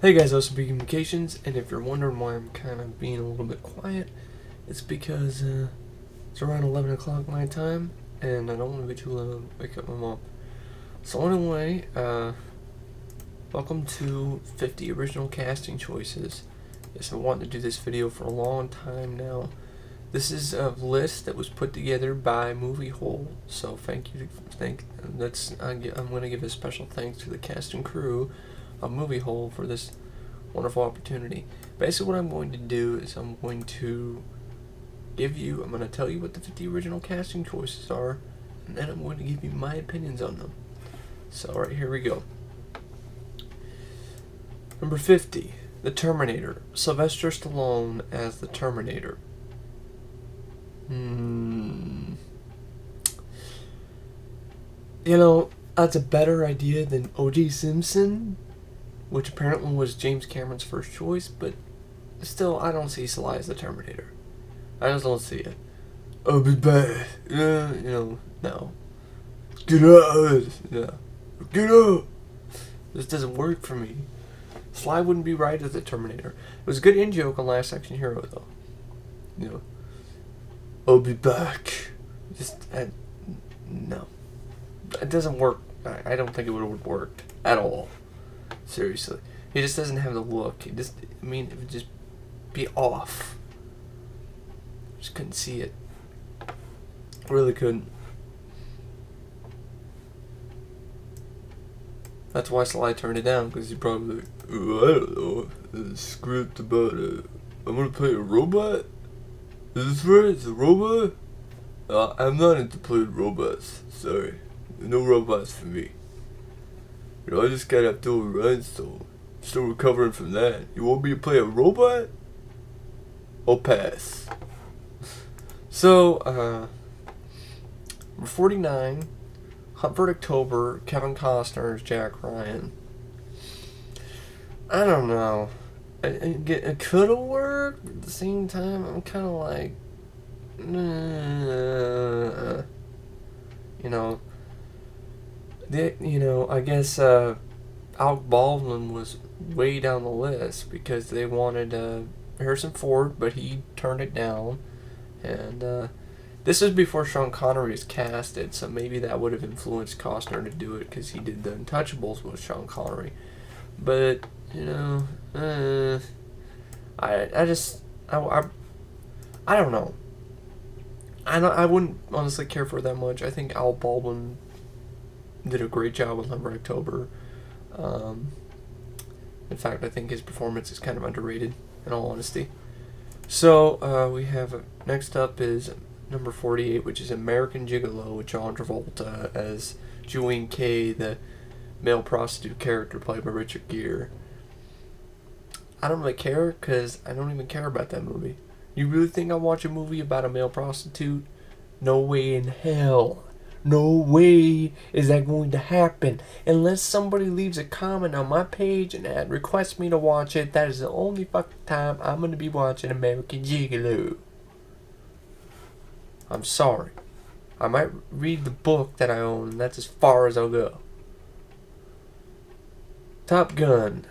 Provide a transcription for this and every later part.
Hey guys, Awesome Communications, and if you're wondering why I'm kind of being a little bit quiet, it's because it's around 11 o'clock my time, and I don't want to be too loud and wake up my mom. So anyway, welcome to 50 original casting choices. Yes, I've wanted to do this video for a long time now. This is a list that was put together by moviehole, so I'm going to give a special thanks to the cast and crew of moviehole for this wonderful opportunity. Basically what I'm going to do is I'm going to tell you what the 50 original casting choices are, and then I'm going to give you my opinions on them. So right here we go. Number 50, The Terminator. Sylvester Stallone as the Terminator. You know, that's a better idea than O.J. Simpson, which apparently was James Cameron's first choice, but still, I don't see Sly as the Terminator. I just don't see it. I'll be back. No. Get out. Yeah. Get out. This doesn't work for me. Sly wouldn't be right as the Terminator. It was a good in-joke on Last Action Hero, though. I'll be back. No. It doesn't work. I don't think it would have worked at all. Seriously. He just doesn't have the look. It would just be off. Just couldn't see it. Really couldn't. That's why Sly turned it down, because he probably like, oh, I don't know, the script about I'm gonna play a robot? Is this right? It's a robot? I'm not into playing robots. Sorry. No robots for me. I just got up to a rhinestone. Still recovering from that. You want me to play a robot? I'll pass. So, number 49, Hunt for October, Kevin Costner as Jack Ryan. I don't know. It could have worked, but at the same time, I'm kind of like, I guess Alec Baldwin was way down the list because they wanted Harrison Ford, but he turned it down. And this was before Sean Connery was casted, so maybe that would have influenced Costner to do it because he did The Untouchables with Sean Connery. But I don't know. I wouldn't honestly care for it that much. I think Al Baldwin did a great job with Hunt for October. In fact, I think his performance is kind of underrated, in all honesty. So we have next up is number 48, which is American Gigolo with John Travolta as Julian Kay, the male prostitute character played by Richard Gere. I don't really care because I don't even care about that movie. You really think I'll watch a movie about a male prostitute? No way in hell. No way is that going to happen. Unless somebody leaves a comment on my page and requests me to watch it, that is the only fucking time I'm going to be watching American Gigolo. I'm sorry. I might read the book that I own, and that's as far as I'll go. Top Gun.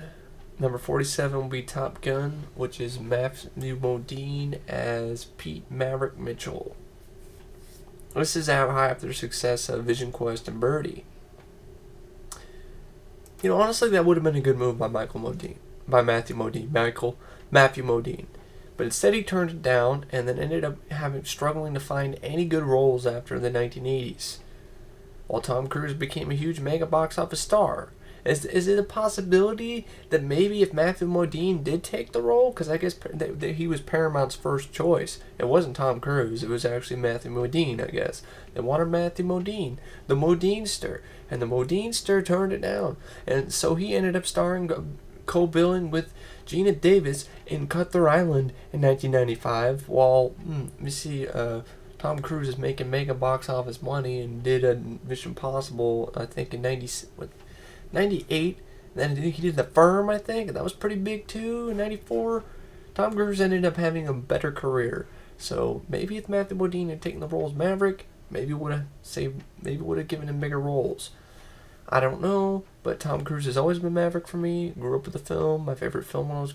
Number 47 will be Top Gun, which is Matthew Modine as Pete Maverick Mitchell. This is after the success of Vision Quest and Birdie. Honestly, that would have been a good move by Matthew Modine. But instead he turned it down and then ended up struggling to find any good roles after the 1980s. While Tom Cruise became a huge mega box office star. Is it a possibility that maybe if Matthew Modine did take the role, because I guess he was Paramount's first choice. It wasn't Tom Cruise. It was actually Matthew Modine, I guess. They wanted Matthew Modine, the Modinester, and the Modinester turned it down. And so he ended up starring, co-billing with Gina Davis in Cutler Island in 1995, while, Tom Cruise is making mega box office money and did a Mission Impossible, I think, in 98, then he did The Firm, I think, and that was pretty big too. In 94, Tom Cruise ended up having a better career. So maybe if Matthew Modine had taken the role as Maverick, maybe would have given him bigger roles. I don't know. But Tom Cruise has always been Maverick for me. Grew up with the film. My favorite film when I was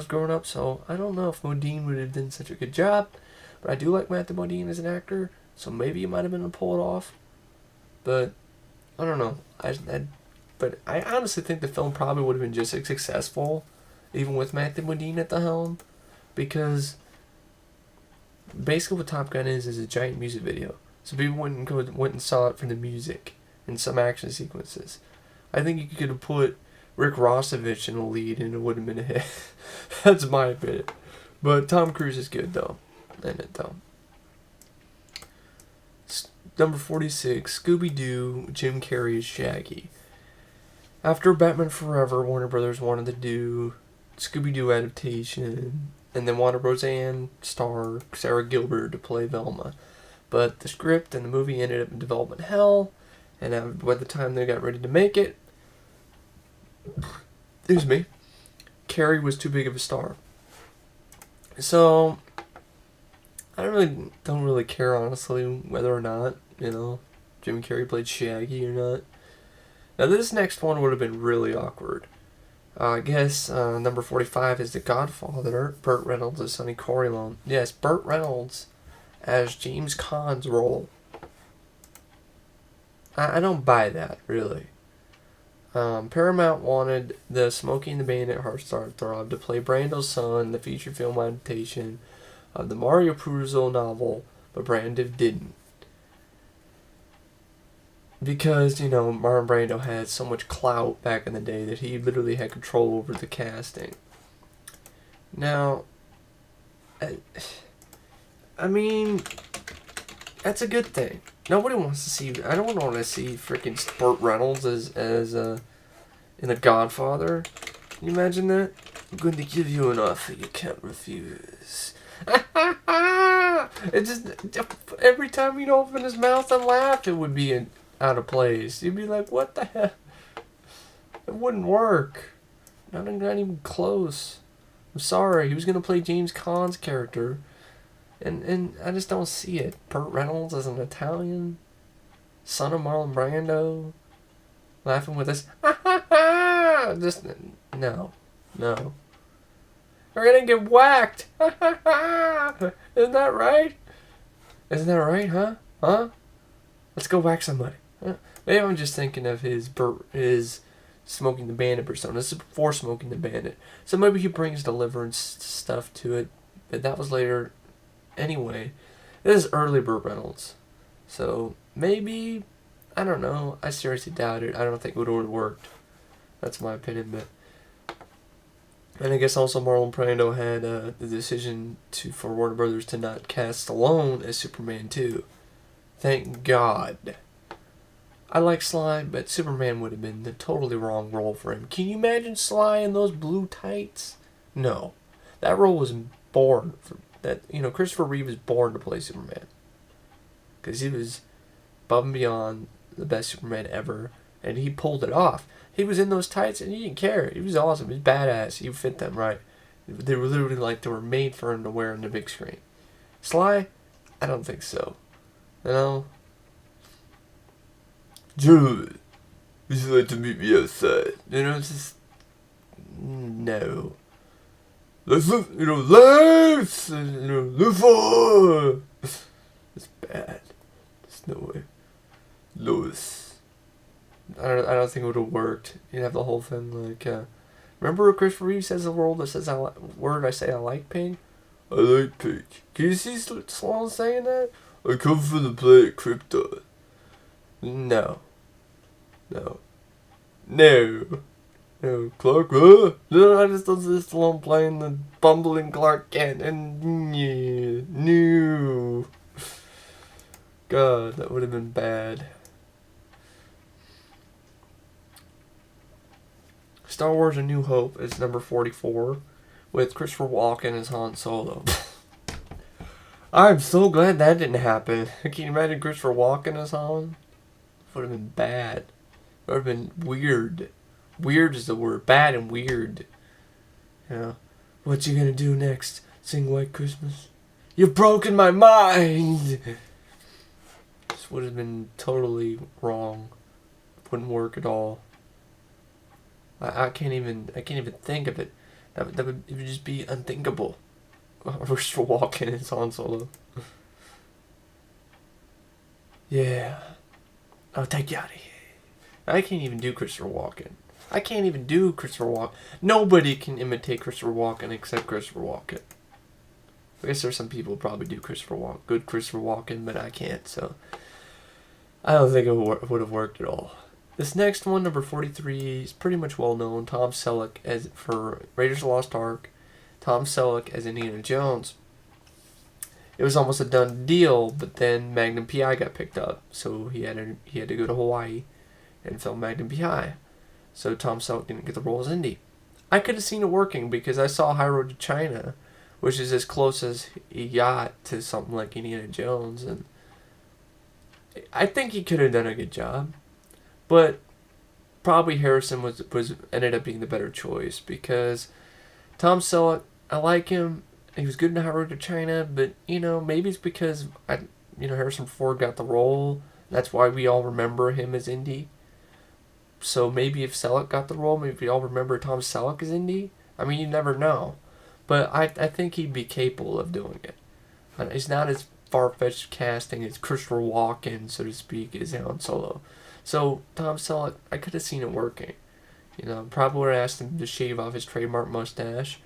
growing up. So I don't know if Modine would have done such a good job, but I do like Matthew Modine as an actor. So maybe he might have been able to pull it off. But I don't know. But I honestly think the film probably would have been just as successful, even with Matthew Modine at the helm, because basically what Top Gun is a giant music video. So people went and saw it for the music and some action sequences. I think you could have put Rick Rossovich in the lead and it would have been a hit. That's my opinion. But Tom Cruise is good though. In it though. Number 46, Scooby-Doo, Jim Carrey as Shaggy. After Batman Forever, Warner Brothers wanted to do Scooby-Doo adaptation, and then wanted Roseanne star Sarah Gilbert to play Velma. But the script and the movie ended up in development hell, and by the time they got ready to make it, Carrey was too big of a star. So I don't really care honestly whether or not, Jim Carrey played Shaggy or not. Now this next one would have been really awkward. I guess number 45 is The Godfather, Burt Reynolds as Sonny Corelone. Yes, Burt Reynolds as James Caan's role. I don't buy that, really. Paramount wanted the Smokey and the Bandit heartthrob to play Brando's son in the feature film adaptation of the Mario Puzo novel, but Brando didn't. Because, Marlon Brando had so much clout back in the day that he literally had control over the casting. Now, I mean, that's a good thing. Nobody wants to see. I don't want to see freaking Burt Reynolds as in The Godfather. Can you imagine that? I'm going to give you an offer you can't refuse. It just every time he'd open his mouth and laugh, it would be out of place. You'd be like, "What the hell?" It wouldn't work. Not even close. I'm sorry. He was going to play James Caan's character. And I just don't see it. Burt Reynolds as an Italian, son of Marlon Brando, laughing with us. Just, no. We're gonna get whacked. Isn't that right? Huh? Let's go whack somebody. Maybe I'm just thinking of his Smoking the Bandit persona. This is before Smoking the Bandit. So maybe he brings deliverance stuff to it. But that was later. Anyway, this is early Burt Reynolds. So maybe, I don't know. I seriously doubt it. I don't think it would have worked. That's my opinion. And I guess also Marlon Brando had the decision for Warner Brothers to not cast Stallone as Superman 2. Thank God. I like Sly, but Superman would have been the totally wrong role for him. Can you imagine Sly in those blue tights? No. That role was born for that. Christopher Reeve was born to play Superman. Because he was above and beyond the best Superman ever. And he pulled it off. He was in those tights and he didn't care. He was awesome. He was badass. He fit them right. They were literally like they were made for him to wear on the big screen. Sly? I don't think so. Jude, would you like to meet me outside? It's just... No. Let's live, life! Live on! It's bad. There's no way. Lois. I don't think it would have worked. You'd have the whole thing like, remember what Christopher Reeve says the word that says I like pink? I like pink. Can you see Stallone saying that? I come from the planet Krypton. No, Clark, No, I just don't see Stallone playing the bumbling Clark Kent, and no. God, that would have been bad. Star Wars A New Hope is number 44, with Christopher Walken as Han Solo. I'm so glad that didn't happen. Can you imagine Christopher Walken as Han? Would have been bad. Would have been weird. Weird is the word. Bad and weird. What you gonna do next? Sing White Christmas? You've broken my mind! This would have been totally wrong. wouldn't work at all. I can't even think of it. It would just be unthinkable. Christopher Walken is Han Solo. Yeah. I'll take you out of here. I can't even do Christopher Walken. I can't even do Christopher Walken. Nobody can imitate Christopher Walken except Christopher Walken. I guess there's some people who probably do good Christopher Walken, but I can't, so I don't think it would have worked at all. This next one, number 43, is pretty much well known. Tom Selleck as for Raiders of the Lost Ark. Tom Selleck as Indiana Jones. It was almost a done deal, but then Magnum P.I. got picked up, so he had to go to Hawaii and film Magnum P.I. So Tom Selleck didn't get the role as Indy. I could have seen it working because I saw High Road to China, which is as close as he got to something like Indiana Jones, and I think he could have done a good job. But probably Harrison was ended up being the better choice because Tom Selleck, I like him. He was good in High Road to China, but maybe it's because Harrison Ford got the role. That's why we all remember him as Indy. So maybe if Selleck got the role, maybe we all remember Tom Selleck as Indy. I mean, you never know, but I think he'd be capable of doing it. It's not as far-fetched casting as Christopher Walken, so to speak, as Han Solo. So Tom Selleck, I could have seen it working. Probably would have asked him to shave off his trademark mustache.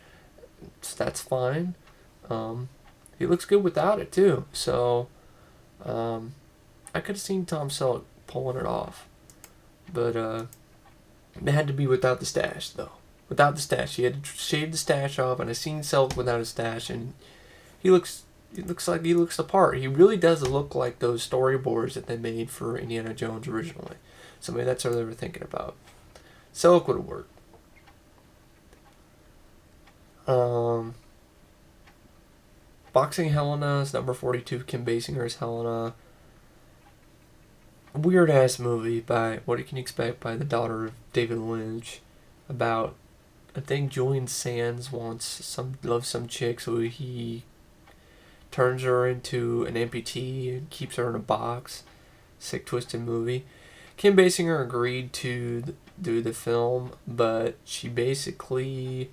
That's fine. He looks good without it too. So I could have seen Tom Selleck pulling it off. But it had to be without the stash, though. Without the stash, he had to shave the stash off, and I seen Selleck without a stash, and he looks the part. He really does look like those storyboards that they made for Indiana Jones originally. So maybe that's what they were thinking about. Selleck would have worked. Boxing Helena is number 42. Kim Basinger is Helena. Weird ass movie by What You Can Expect by the daughter of David Lynch about, I think Julian Sands loves some chick, so he turns her into an amputee and keeps her in a box. Sick, twisted movie. Kim Basinger agreed to do the film, but she basically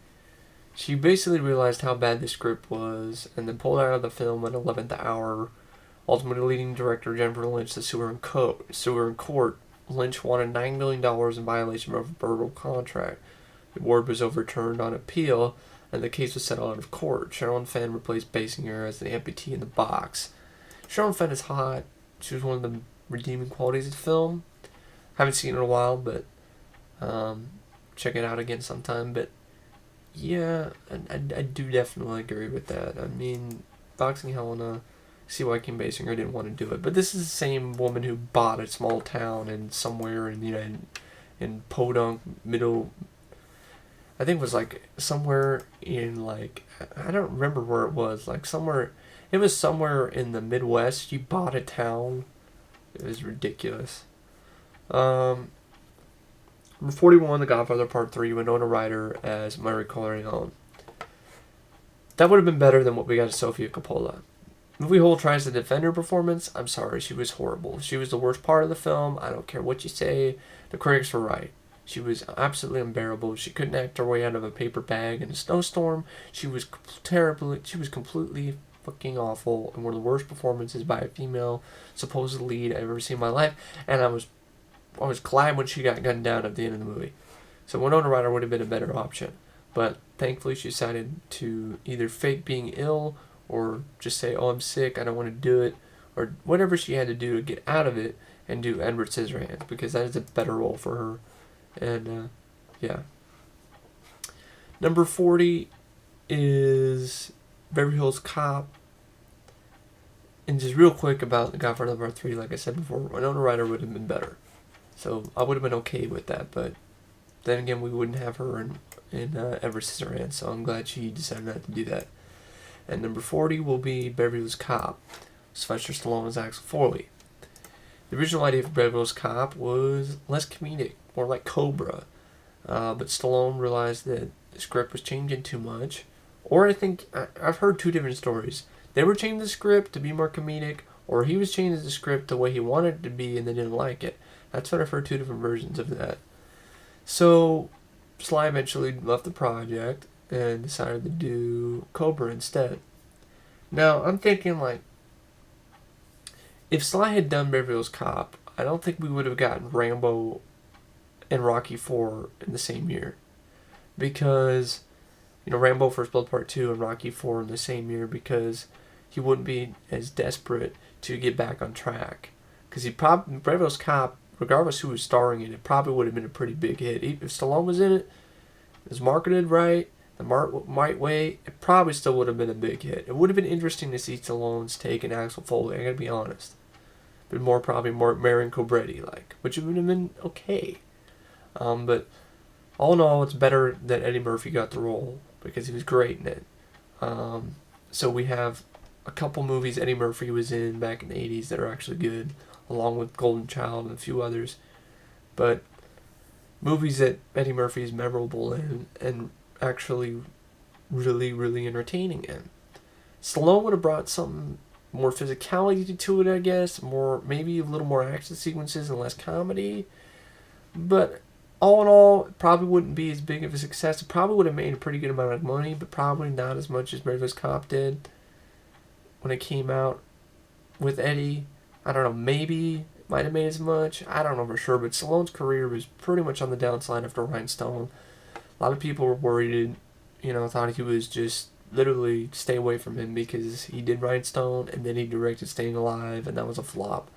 realized how bad the script was and then pulled out of the film at 11th hour, ultimately leading director Jennifer Lynch to sue her in court. Lynch wanted $9 million in violation of a verbal contract. The award was overturned on appeal, and the case was settled out of court. Sherilyn Fenn replaced Basinger as the amputee in the box. Sherilyn Fenn is hot. She was one of the redeeming qualities of the film. Haven't seen it in a while, but check it out again sometime. But yeah, I do definitely agree with that. I mean, Boxing Helena, see why Kim Basinger didn't want to do it. But this is the same woman who bought a small town in somewhere in Podunk, I think it was like somewhere in I don't remember where it was. It was somewhere in the Midwest. You bought a town. It was ridiculous. Number 41, The Godfather Part 3, Winona Ryder as Mary Corleone. That would have been better than what we got at Sofia Coppola. Moviehole tries to defend her performance. I'm sorry, she was horrible. She was the worst part of the film. I don't care what you say. The critics were right. She was absolutely unbearable. She couldn't act her way out of a paper bag in a snowstorm. She was completely fucking awful, and one of the worst performances by a female supposed lead I've ever seen in my life. And I was glad when she got gunned down at the end of the movie. So Winona Ryder would have been a better option. But thankfully she decided to either fake being ill or just say, oh, I'm sick, I don't want to do it, or whatever she had to do to get out of it and do Edward Scissorhands, because that is a better role for her. And, yeah. Number 40 is Beverly Hills Cop. And just real quick about The Godfather Part 3, like I said before, Winona Ryder would have been better. So I would have been okay with that, but then again, we wouldn't have her in Edward Scissorhands, so I'm glad she decided not to do that. And number 40 will be Beverly Hills Cop. Sylvester Stallone as Axel Foley. The original idea for Beverly Hills Cop was less comedic, more like Cobra. But Stallone realized that the script was changing too much. Or I think, I've heard two different stories. They were changing the script to be more comedic, or he was changing the script the way he wanted it to be and they didn't like it. That's what I've heard, two different versions of that. So Sly eventually left the project and decided to do Cobra instead. Now I'm thinking like, if Sly had done Beverly Hills Cop, I don't think we would have gotten Rambo and Rocky 4 in the same year. Because, Rambo First Blood Part 2 and Rocky 4 in the same year, because he wouldn't be as desperate to get back on track. Because Beverly Hills Cop, regardless who was starring in it, probably would have been a pretty big hit. If Stallone was in it was marketed right, the right way, it probably still would have been a big hit. It would have been interesting to see Stallone's take and Axel Foley, I gotta be honest. But probably more Marion Cobretti like, which would have been okay. But all in all, it's better that Eddie Murphy got the role because he was great in it. So we have a couple movies Eddie Murphy was in back in the 80s that are actually good, along with Golden Child and a few others. But movies that Eddie Murphy is memorable in and actually really, really entertaining in. Stallone would have brought something more physicality to it, I guess, maybe a little more action sequences and less comedy. But all in all, it probably wouldn't be as big of a success. It probably would have made a pretty good amount of money, but probably not as much as Beverly Hills Cop did when it came out with Eddie. I don't know, maybe it might have made as much. I don't know for sure, but Stallone's career was pretty much on the downside after Rhinestone. A lot of people were worried, thought he was just literally stay away from him because he did Rhinestone and then he directed Staying Alive and that was a flop.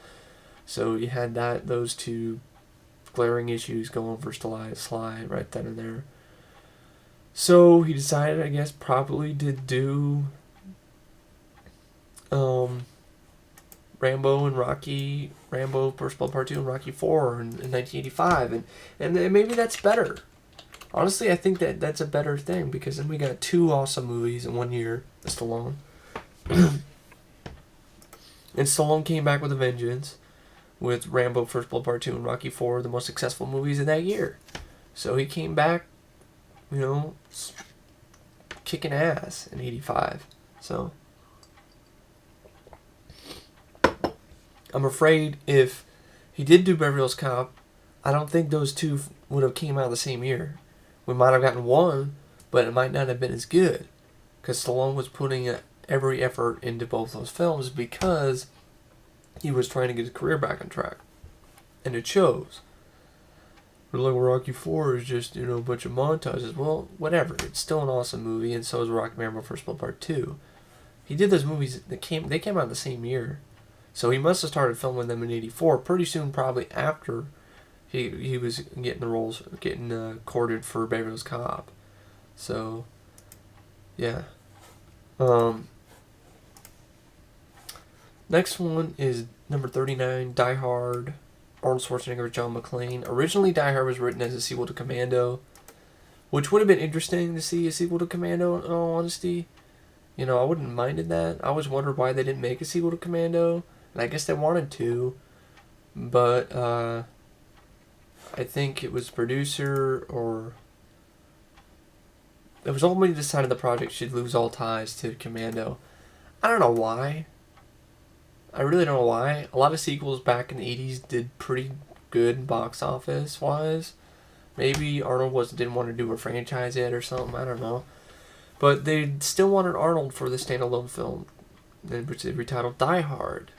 So you had those two glaring issues going for Sly right then and there. So he decided, I guess, probably to do Rambo First Blood Part 2 and Rocky 4 in 1985, and maybe that's better. Honestly, I think that's a better thing because then we got two awesome movies in 1 year, Stallone. And Stallone came back with a vengeance with Rambo First Blood Part 2 and Rocky 4, the most successful movies in that year. So he came back, kicking ass in 85. So I'm afraid if he did do Beverly Hills Cop, I don't think those two would have came out the same year. We might have gotten one, but it might not have been as good. Because Stallone was putting every effort into both those films because he was trying to get his career back on track. And it shows. But like Rocky 4 is just, a bunch of montages. Well, whatever. It's still an awesome movie, and so is Rocky Rambo First Blood Part 2. He did those movies, they came out the same year. So he must have started filming them in 84, pretty soon probably after he was getting the roles, courted for Beverly Hills Cop. So, yeah. Next one is number 39, Die Hard, Arnold Schwarzenegger with John McClane. Originally, Die Hard was written as a sequel to Commando, which would have been interesting to see a sequel to Commando, in all honesty. I wouldn't have minded that. I always wondered why they didn't make a sequel to Commando, and I guess they wanted to, but I think it was producer or it was ultimately decided the project should lose all ties to Commando. I don't know why. I really don't know why. A lot of sequels back in the 80s did pretty good box office wise. Maybe Arnold didn't want to do a franchise yet or something. I don't know. But they still wanted Arnold for the standalone film, which they retitled Die Hard.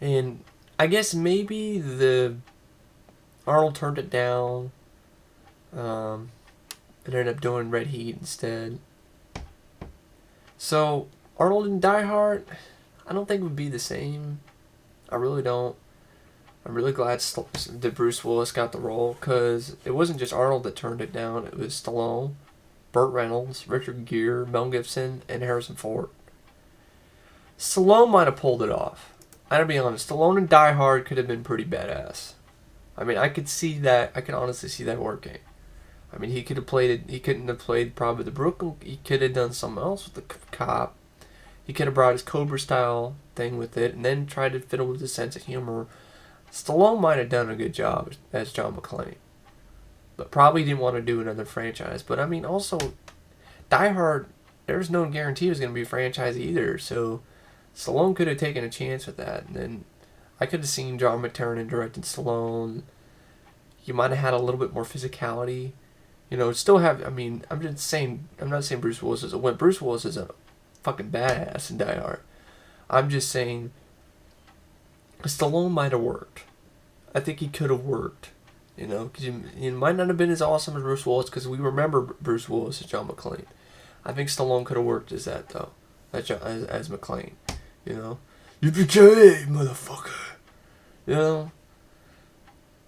And I guess maybe Arnold turned it down and ended up doing Red Heat instead. So Arnold and Die Hard, I don't think would be the same. I really don't. I'm really glad that Bruce Willis got the role because it wasn't just Arnold that turned it down. It was Stallone, Burt Reynolds, Richard Gere, Mel Gibson, and Harrison Ford. Stallone might have pulled it off. I gotta be honest. Stallone and Die Hard could have been pretty badass. I mean, I could see that. I can honestly see that working. I mean, he could have played it. He couldn't have played probably the Brooklyn. He could have done something else with the cop. He could have brought his Cobra style thing with it, and then tried to fiddle with his sense of humor. Stallone might have done a good job as John McClane, but probably didn't want to do another franchise. But I mean, also, Die Hard, there's no guarantee it was going to be a franchise either. So Stallone could have taken a chance with that, and then I could have seen John McTiernan directing Stallone. You might have had a little bit more physicality. You know, still have. I mean, I'm just saying. I'm not saying Bruce Willis is a wimp. Bruce Willis is a fucking badass in Die Hard. I'm just saying Stallone might have worked. I think he could have worked. You know, because he might not have been as awesome as Bruce Willis, because we remember Bruce Willis as John McClane. I think Stallone could have worked as that, though. As McClane. You know? Yippee-ki-yay, motherfucker! You know?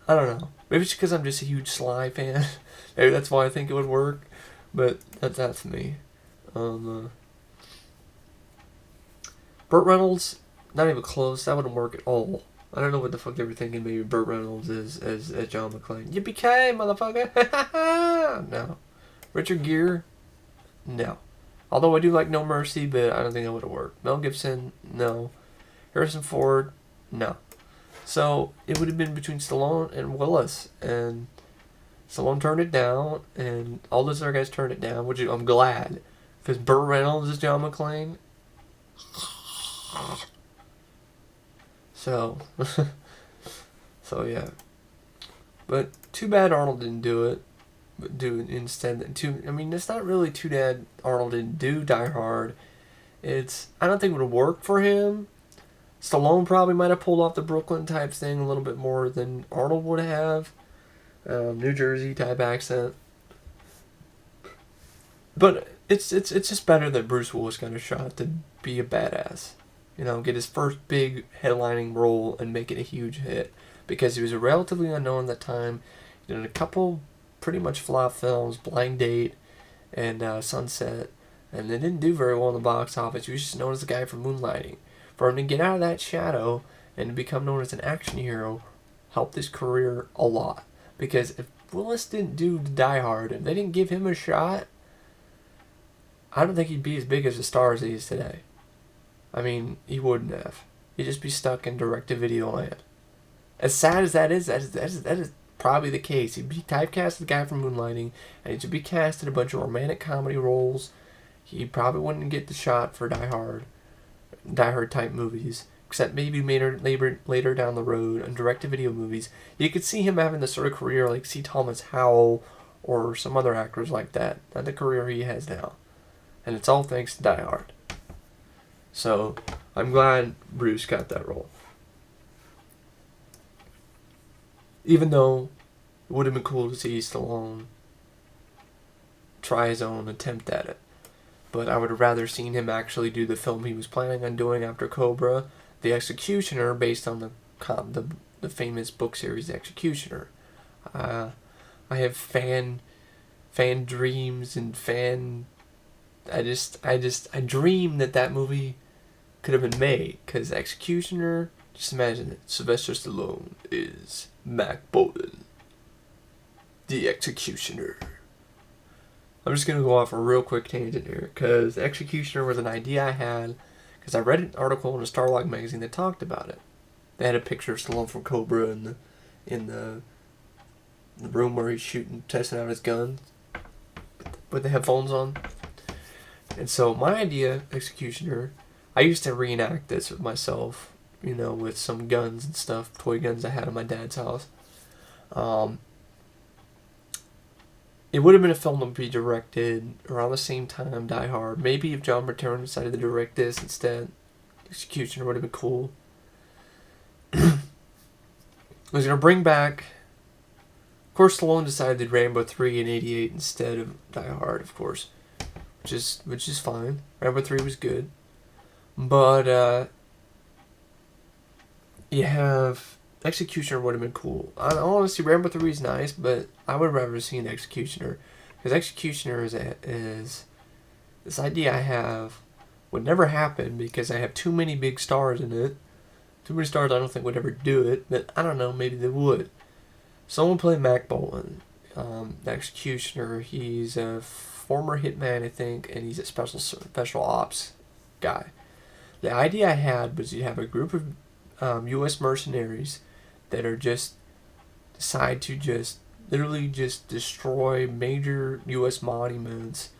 I don't know. Maybe it's because I'm just a huge Sly fan. Maybe that's why I think it would work. But that's me. Burt Reynolds, not even close. That wouldn't work at all. I don't know what the fuck they were thinking. Maybe Burt Reynolds as John McClane. Yippee-ki-yay, motherfucker! No. Richard Gere? No. Although I do like No Mercy, but I don't think that would have worked. Mel Gibson? No. Harrison Ford? No. So it would have been between Stallone and Willis, and Stallone turned it down, and all those other guys turned it down, which I'm glad, because Burt Reynolds is John McClane. So yeah. But too bad Arnold didn't do it. But do it instead. I mean, it's not really too bad Arnold didn't do Die Hard. I don't think it would have worked for him. Stallone probably might have pulled off the Brooklyn type thing a little bit more than Arnold would have. New Jersey type accent. But it's just better that Bruce Willis got a shot to be a badass. You know, get his first big headlining role and make it a huge hit. Because he was relatively unknown at the time. He did a couple pretty much flop films, Blind Date and Sunset. And they didn't do very well in the box office. He was just known as the guy from Moonlighting. For him to get out of that shadow and to become known as an action hero helped his career a lot. Because if Willis didn't do Die Hard and they didn't give him a shot, I don't think he'd be as big as the star as he is today. I mean, he wouldn't have. He'd just be stuck in direct-to-video land. As sad as that is probably the case. He'd be typecast as the guy from Moonlighting, and he'd be cast in a bunch of romantic comedy roles. He probably wouldn't get the shot for Die Hard type movies, except maybe later down the road on direct-to-video movies. You could see him having the sort of career like C. Thomas Howell or some other actors like that. Not the career he has now. And it's all thanks to Die Hard. So, I'm glad Bruce got that role. Even though it would have been cool to see Stallone try his own attempt at it. But I would have rather seen him actually do the film he was planning on doing after Cobra, The Executioner, based on the famous book series The Executioner. I have fan dreams and I dream that movie could have been made, because Executioner, just imagine it, Sylvester Stallone is Mac Bolton, the Executioner. I'm just going to go off a real quick tangent here, because Executioner was an idea I had, because I read an article in a Starlog magazine that talked about it. They had a picture of Stallone from Cobra in the room where he's testing out his gun, with the headphones on. And so my idea, Executioner, I used to reenact this with myself, you know, with some guns and stuff, toy guns I had in my dad's house. It would have been a film that would be directed around the same time, Die Hard. Maybe if John McTiernan decided to direct this instead, Executioner would have been cool. I was going to bring back... Of course, Stallone decided Rambo 3 in 88 instead of Die Hard, of course. Which is fine. Rambo 3 was good. But, you have... Executioner would have been cool. Honestly, Rambo 3 is nice, but I would have rather seen Executioner. Because Executioner is this idea I have would never happen because I have too many big stars in it. Too many stars I don't think would ever do it, but I don't know, maybe they would. Someone play Mac Bolton, the Executioner. He's a former hitman, I think, and he's a special ops guy. The idea I had was you have a group of U.S. mercenaries that are decide to literally destroy major U.S. monuments.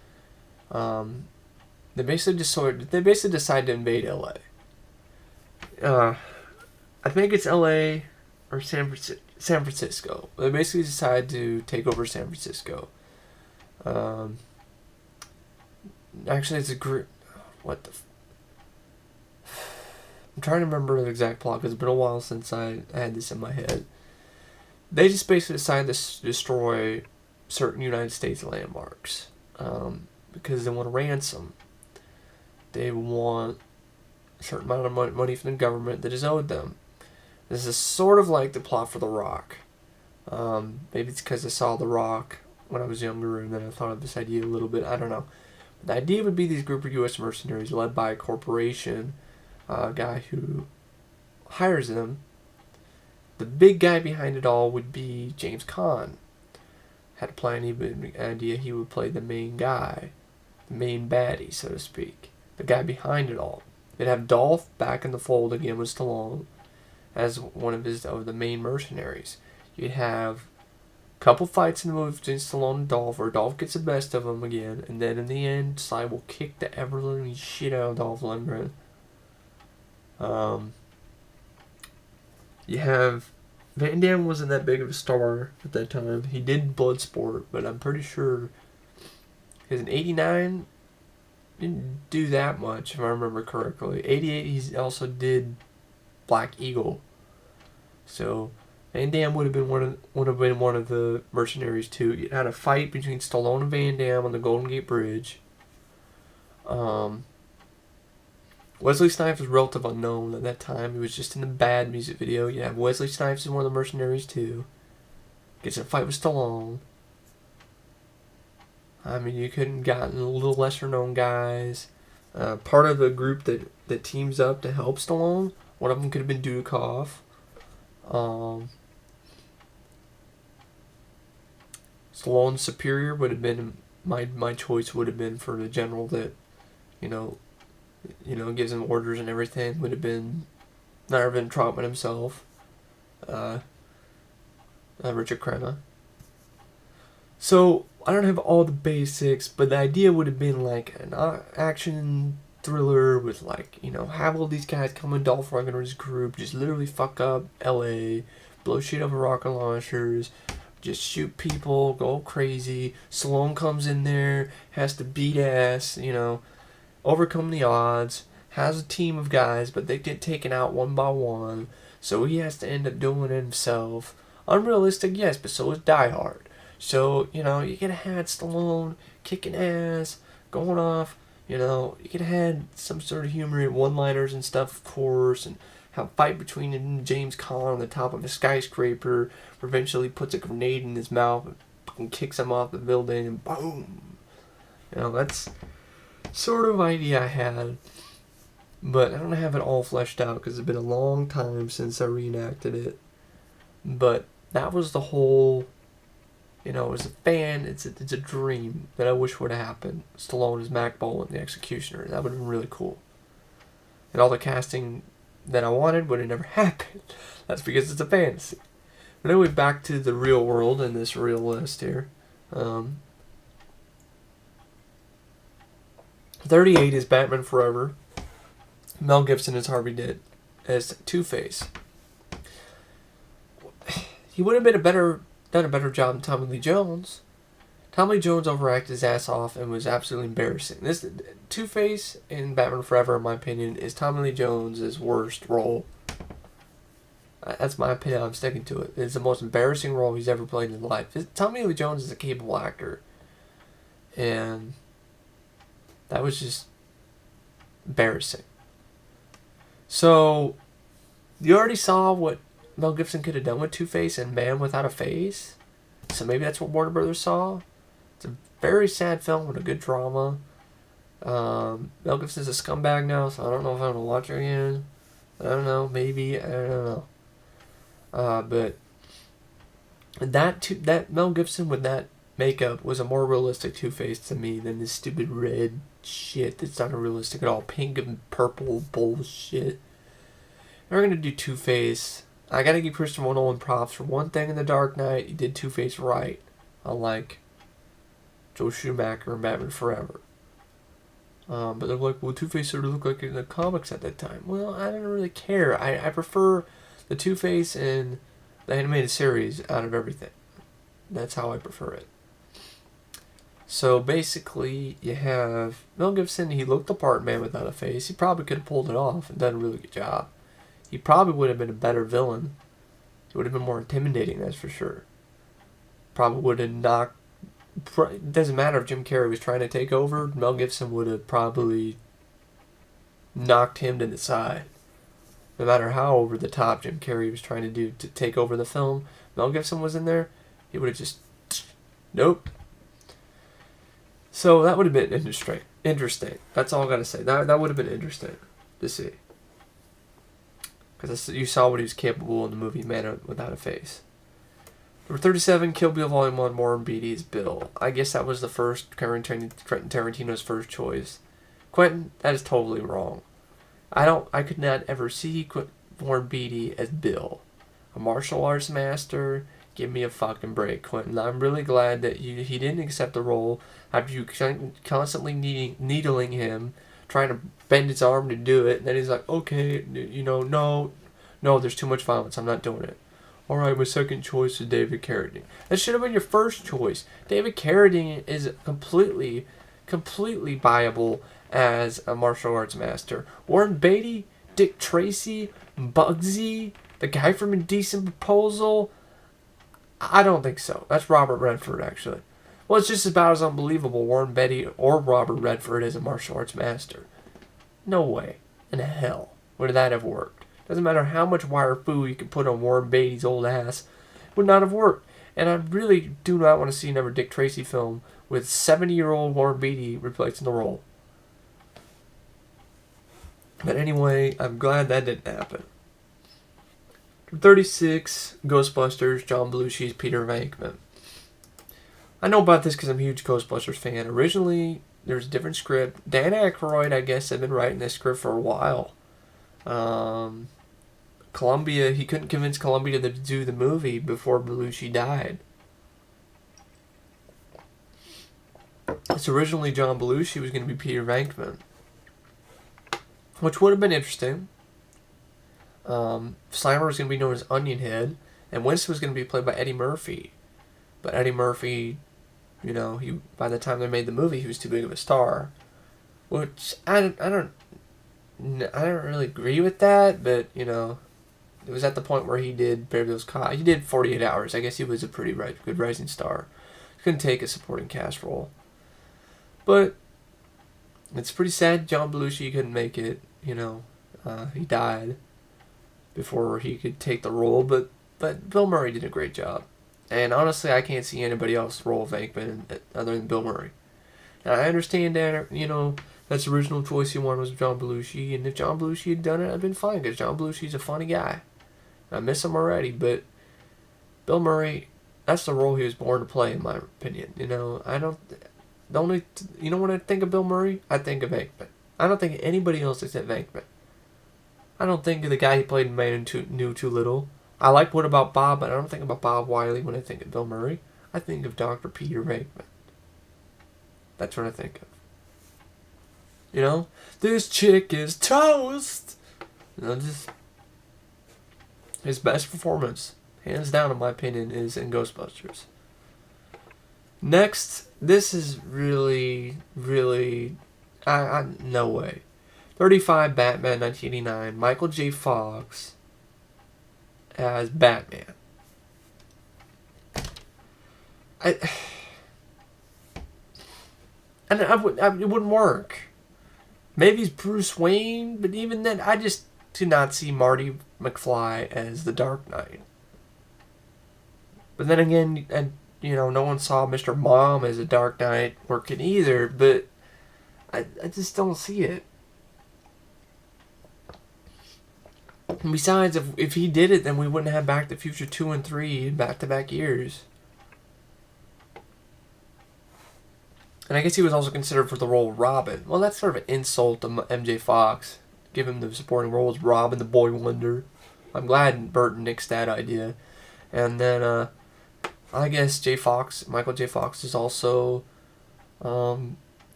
They basically decide to invade L.A. I think it's L.A. or San Francisco. They basically decide to take over San Francisco. Um, Actually, it's a group. What the? I'm trying to remember the exact plot because it's been a while since I had this in my head. They just basically decide to destroy certain United States landmarks because they want a ransom. They want a certain amount of money from the government that is owed them. This is sort of like the plot for The Rock. Maybe it's because I saw The Rock when I was younger and then I thought of this idea a little bit. I don't know. The idea would be these group of U.S. mercenaries led by a corporation, a guy who hires them. The big guy behind it all would be James Caan. Had a plan, idea he would play the main guy, the main baddie, so to speak, the guy behind it all. They'd have Dolph back in the fold again with Stallone as one of the main mercenaries. You'd have a couple fights in the movie between Stallone and Dolph, where Dolph gets the best of him again, and then in the end, Sly will kick the ever-living shit out of Dolph Lundgren. You have Van Damme wasn't that big of a star at that time. He did Bloodsport, but I'm pretty sure because in '89 didn't do that much if I remember correctly. '88 he also did Black Eagle. So Van Damme would have been one of the mercenaries too. You had a fight between Stallone and Van Damme on the Golden Gate Bridge. Wesley Snipes was relative unknown at that time. He was just in the Bad music video. You have Wesley Snipes as one of the mercenaries too. Gets in a fight with Stallone. I mean, you could have gotten a little lesser known guys. Part of the group that teams up to help Stallone. One of them could have been Dudikoff. Stallone's superior would have been my choice would have been for the general that, you know, gives him orders and everything. Would have been Narvin Troutman himself, Richard Crenna. So I don't have all the basics, but the idea would have been like an action thriller with have all these guys come in Dolph Lundgren's group, just literally fuck up L.A., blow shit over rocket launchers, just shoot people, go crazy. Stallone comes in there, has to beat ass, overcome the odds, has a team of guys, but they get taken out one by one, so he has to end up doing it himself. Unrealistic, yes, but so is Die Hard. So, you could have had Stallone kicking ass, going off, you could have had some sort of humor, one-liners and stuff, of course, and have a fight between him and James Caan on the top of a skyscraper, where eventually puts a grenade in his mouth and kicks him off the building, and boom! That's sort of idea I had, but I don't have it all fleshed out because it's been a long time since I reenacted it. But that was the whole, as a fan, it's a dream that I wish would have happened. Stallone as Mac Bolan, the Executioner. That would have been really cool. And all the casting that I wanted would have never happened. That's because it's a fantasy. But anyway, back to the real world and this real list here. 38 is Batman Forever. Mel Gibson as Harvey Dent as Two-Face. He would have done a better job than Tommy Lee Jones. Tommy Lee Jones overacted his ass off and was absolutely embarrassing. This Two-Face in Batman Forever, in my opinion, is Tommy Lee Jones' worst role. That's my opinion. I'm sticking to it. It's the most embarrassing role he's ever played in his life. Tommy Lee Jones is a capable actor, and that was just embarrassing. So, you already saw what Mel Gibson could have done with Two-Face and Man Without a Face. So maybe that's what Warner Brothers saw. It's a very sad film with a good drama. Mel Gibson's a scumbag now, so I don't know if I'm going to watch it again. I don't know, maybe, I don't know. But that Mel Gibson with that makeup was a more realistic Two-Face to me than this stupid red shit that's not realistic at all. Pink and purple bullshit. If we're going to do Two-Face, I gotta give Christopher Nolan props for one thing in The Dark Knight. He did Two-Face right, unlike Joe Schumacher and Batman Forever. But they're like, well, Two-Face sort of looked like in the comics at that time. Well, I didn't really care. I prefer the Two-Face in the animated series out of everything. That's how I prefer it. So basically, you have Mel Gibson. He looked the part, Man Without a Face. He probably could have pulled it off and done a really good job. He probably would have been a better villain. He would have been more intimidating, that's for sure. Probably would have knocked... It doesn't matter if Jim Carrey was trying to take over. Mel Gibson would have probably knocked him to the side. No matter how over the top Jim Carrey was trying to do to take over the film, Mel Gibson was in there, he would have just... Nope. So that would have been interesting. That's all I got to say. That would have been interesting to see. Because you saw what he was capable in the movie Man Without a Face. Number 37, Kill Bill Volume 1, Warren Beatty's Bill. I guess that was the first, Quentin Tarantino's first choice. Quentin, that is totally wrong. I could not ever see Warren Beatty as Bill. A martial arts master. Give me a fucking break, Quentin. I'm really glad that he didn't accept the role after you constantly needling him, trying to bend his arm to do it. And then he's like, okay, no, there's too much violence. I'm not doing it. All right, my second choice is David Carradine. That should have been your first choice. David Carradine is completely viable as a martial arts master. Warren Beatty, Dick Tracy, Bugsy, the guy from Indecent Proposal. I don't think so. That's Robert Redford, actually. Well, it's just about as unbelievable Warren Beatty or Robert Redford as a martial arts master. No way in hell would that have worked. Doesn't matter how much wire foo you can put on Warren Beatty's old ass. It would not have worked. And I really do not want to see another Dick Tracy film with 70-year-old Warren Beatty replacing the role. But anyway, I'm glad that didn't happen. 36, Ghostbusters, John Belushi's Peter Venkman. I know about this because I'm a huge Ghostbusters fan. Originally, there was a different script. Dan Aykroyd, I guess, had been writing this script for a while. Columbia, he couldn't convince Columbia to do the movie before Belushi died. So originally, John Belushi was going to be Peter Venkman, which would have been interesting. Slimer was going to be known as Onion Head, and Winston was going to be played by Eddie Murphy. But Eddie Murphy, he by the time they made the movie, he was too big of a star. Which I don't really agree with that, but it was at the point where he did Beverly Hills Cop. He did 48 Hours. I guess he was a pretty good rising star. He couldn't take a supporting cast role, but it's pretty sad. John Belushi couldn't make it. He died before he could take the role, but Bill Murray did a great job. And honestly, I can't see anybody else role Venkman other than Bill Murray. And I understand that, that's the original choice he wanted was John Belushi, and if John Belushi had done it, I'd been fine, because John Belushi's a funny guy. I miss him already, but Bill Murray, that's the role he was born to play, in my opinion. When I think of Bill Murray, I think of Venkman. I don't think of anybody else except Venkman. I don't think of the guy he played in Man Who Knew Too Little. I like What About Bob, but I don't think about Bob Wiley when I think of Bill Murray. I think of Dr. Peter Venkman. That's what I think of. This chick is toast! Just his best performance, hands down in my opinion, is in Ghostbusters. Next, this is really, no way. 35, Batman, 1989, Michael J. Fox as Batman. It wouldn't work. Maybe it's Bruce Wayne, but even then, I just do not see Marty McFly as the Dark Knight. But then again, no one saw Mr. Mom as a Dark Knight working either, but I just don't see it. And besides, if he did it, then we wouldn't have Back to the Future 2 and 3 back-to-back years. And I guess he was also considered for the role of Robin. Well, that's sort of an insult to MJ Fox. Give him the supporting role as Robin, the Boy Wonder. I'm glad Burton nixed that idea. And then, I guess Michael J. Fox is also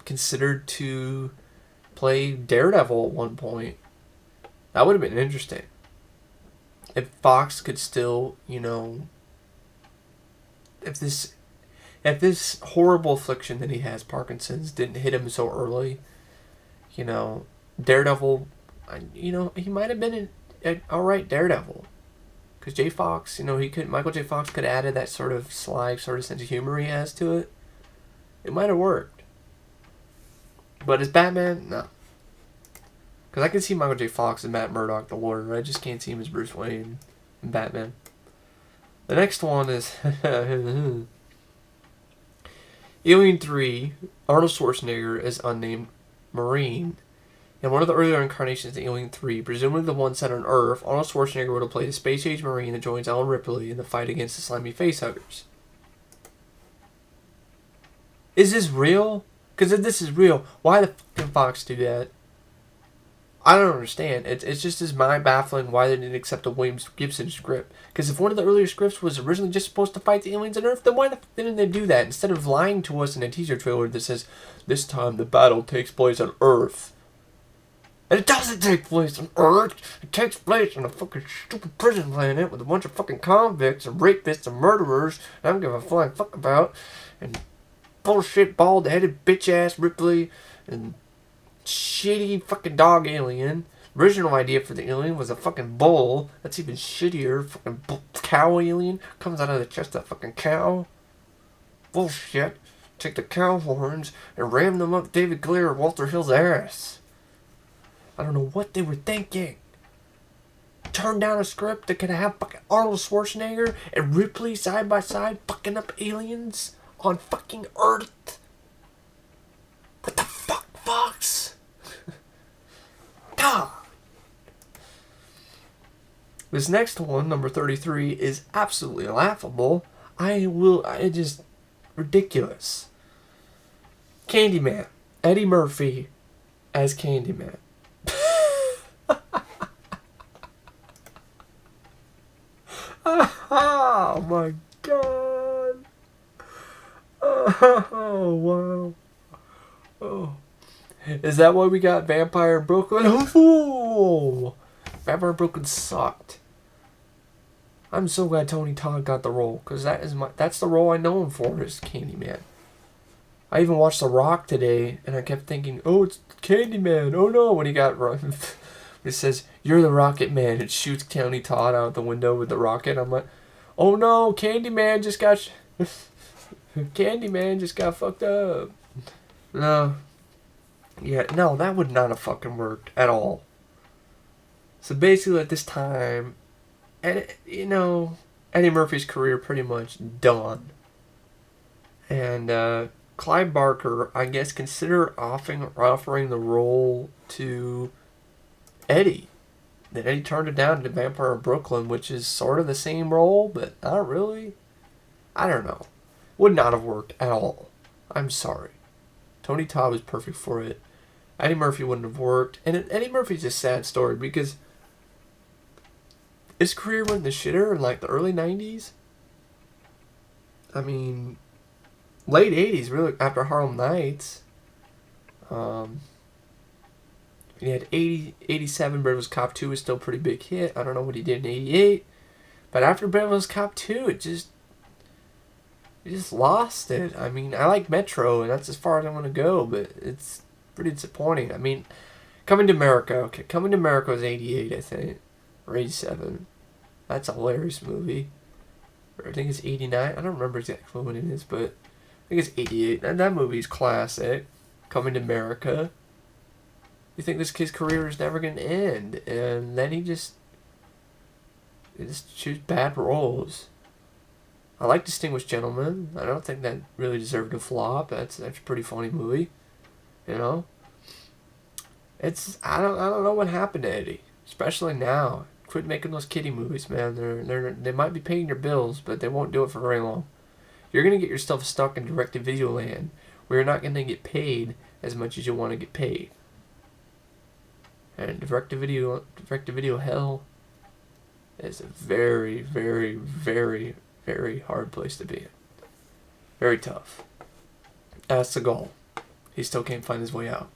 considered to play Daredevil at one point. That would have been interesting. if Fox could still, if this horrible affliction that he has, Parkinson's, didn't hit him so early, Daredevil, he might have been an alright Daredevil. Because Michael J. Fox could have added that sort of sly sort of sense of humor he has to it. It might have worked. But as Batman, no. Because I can see Michael J. Fox as Matt Murdock, the lawyer. I just can't see him as Bruce Wayne and Batman. The next one is Alien 3. Arnold Schwarzenegger is unnamed Marine. In one of the earlier incarnations of Alien 3, presumably the one set on Earth, Arnold Schwarzenegger would have played a space-age Marine that joins Ellen Ripley in the fight against the slimy facehuggers. Is this real? Because if this is real, why the fucking Fox do that? I don't understand. It's just as mind-baffling why they didn't accept a William Gibson script. Because if one of the earlier scripts was originally just supposed to fight the aliens on Earth, then why the fuck didn't they do that? Instead of lying to us in a teaser trailer that says, this time the battle takes place on Earth. And it doesn't take place on Earth. It takes place on a fucking stupid prison planet with a bunch of fucking convicts and rapists and murderers I don't give a flying fuck about. And bullshit bald-headed bitch-ass Ripley and shitty fucking dog alien. Original idea for the alien was a fucking bull. That's even shittier. Fucking cow alien. Comes out of the chest of that fucking cow. Bullshit. Take the cow horns and ram them up David Glare or Walter Hill's ass. I don't know what they were thinking. Turn down a script that could have fucking Arnold Schwarzenegger and Ripley side by side fucking up aliens on fucking Earth. What the fuck, Fox? God. This next one, number 33, is absolutely laughable. It just ridiculous. Candyman. Eddie Murphy as Candyman. Oh my god. Oh wow. Oh. Is that why we got Vampire in Brooklyn? Oh, Vampire in Brooklyn sucked. I'm so glad Tony Todd got the role, because that's the role I know him for, is Candyman. I even watched The Rock today, and I kept thinking, oh, it's Candyman. Oh no, when he got run. It says, you're the Rocket Man. It shoots Tony Todd out the window with the rocket. I'm like, oh no, Candyman just got Candyman just got fucked up. No. Yeah, no, that would not have fucking worked at all. So basically at this time, Eddie Murphy's career pretty much done. And Clive Barker, I guess, considered offering the role to Eddie. Then Eddie turned it down to Vampire in Brooklyn, which is sort of the same role, but not really. I don't know. Would not have worked at all. I'm sorry. Tony Todd was perfect for it. Eddie Murphy wouldn't have worked. And Eddie Murphy's a sad story because his career went in the shitter in like the early 90s. I mean, late 80s, really, after Harlem Nights. He had 87, Beverly Hills Cop 2 was still a pretty big hit. I don't know what he did in 88. But after Beverly Hills Cop 2, it just lost it. I mean, I like Metro, and that's as far as I want to go, but it's pretty disappointing. I mean, Coming to America. Okay, Coming to America was 88, I think. Or 87. That's a hilarious movie. Or I think it's 89. I don't remember exactly when it is, but I think it's 88. And that movie's classic. Coming to America. You think this kid's career is never going to end, and then he just choose bad roles. I like Distinguished Gentleman. I don't think that really deserved a flop. That's a pretty funny movie, I don't know what happened to Eddie, especially now. Quit making those kiddie movies, man. They might be paying your bills, but they won't do it for very long. You're gonna get yourself stuck in direct-to-video land, where you're not gonna get paid as much as you want to get paid. And direct-to-video hell is a very, very, very, very hard place to be in. Very tough. Ask Seagal. He still can't find his way out.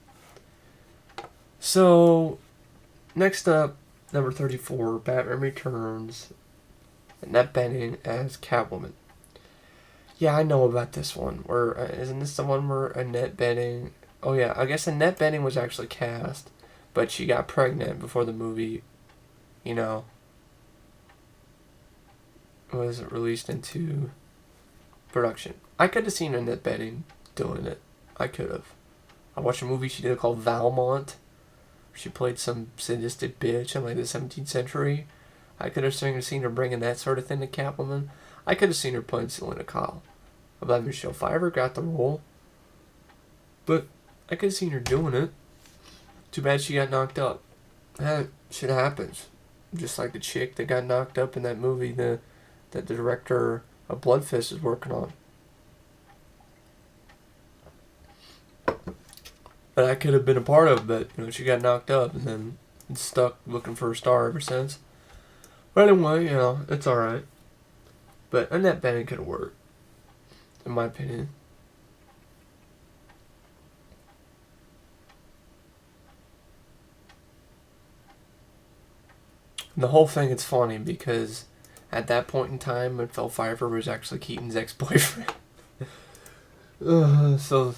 So, next up, Number 34, Batman Returns. Annette Bening as Catwoman. Yeah, I know about this one. Where isn't this the one where Annette Bening? Oh yeah, I guess Annette Bening was actually cast, but she got pregnant before the movie, you know, was released into production. I could have seen Annette Bening doing it. I could have. I watched a movie she did called Valmont. She played some sadistic bitch in like the 17th century. I could have seen her bringing that sort of thing to Catwoman. I could have seen her playing Selena Kyle. I'm glad Michelle Pfeiffer got the role. But I could have seen her doing it. Too bad she got knocked up. That shit happens. Just like the chick that got knocked up in that movie that the director of Blood Fist is working on. But I could have been a part of, but she got knocked up and then stuck looking for a star ever since. But anyway, it's alright. But Annette Bening could have worked, in my opinion. And the whole thing, it's funny because at that point in time, Michelle Pfeiffer was actually Keaton's ex-boyfriend. So